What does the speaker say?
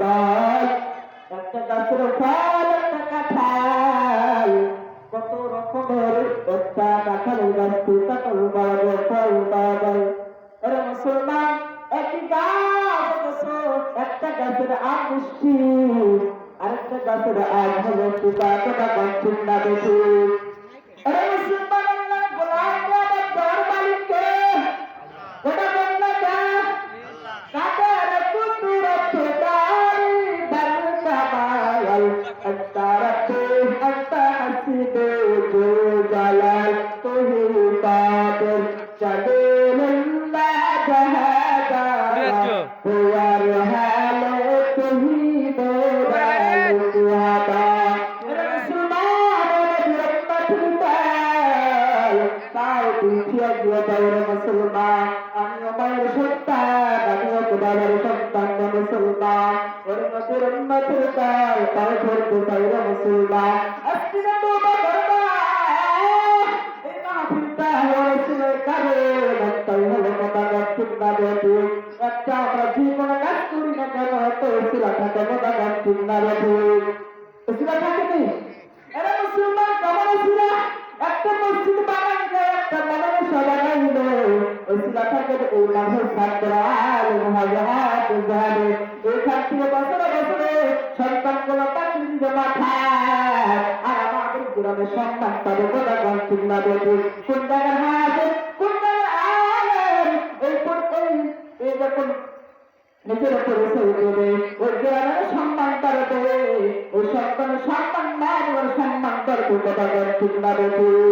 গাছ, একটা গাছের ফল একটা কাঁঠাল, কত রকমের একটা কাঁঠালের গাছ থেকে কাঁঠাল পাওয়া যায়, ফল পাওয়া যায়। আরে মুসলমান, একই গাছ অথচ একটা গাছের আম মিষ্টি, আরেকটা গাছের আম হলো পোকা, কথা কন ঠিক না বেঠিক? আরে মুসলমান, আল্লাহ গোলাম আমার দর মালিককে কথা বল না কেন? কাদের টুকরো ঠোকারি দর কামাল, আত্তারাতে আত্তা হাসিবে জো জালাল, তুহি কাদের জালিল্লাহ জাহাদা হুয়ার হালে তুহি দোরাল কুহাদা। মুসলমান, আমিও মায়ের সন্তান, আমিও বাবার সন্তান মুসলমান, ওর নদীর উন্নতির কাল তাই ধরতে চাই রে মুসলমান। আজকে না তো এই মাহফিলটা হয়েছিল কারণ একটাই হলো মোটামুট চিন্তা বেটি, একটা আমরা যে কোনো কাজ করি না কেন একটা উচিলা থাকে, মোটামুট চিন্তা বেটি উচিলা থাকে নেই। এরা মুসলমান কেমন উচিলা? একটা মসজিদ বানাইলে একটা মাদ্রাসা বানাইলে ওইগুলা থাকে এই মাঝের ছাত্ররা আলেম হবে, হাফেজ হবে, এইখান থেকে বছরে বছরে সন্তানগুলো চাকরি দিবে মাথায়, আর আমাদের গ্রামে সম্মান পাবে। কোথা গান চিন্তা দেবে কোন জায়গার হাফেজ, কোন জায়গার আলেম, এই যখন নিজের উপরে সই দেবে ওই গ্রামের সম্মান করবে, ওই সন্তানের সম্মান না সম্মান করবে। কোথা গান চিন্তা দেবে।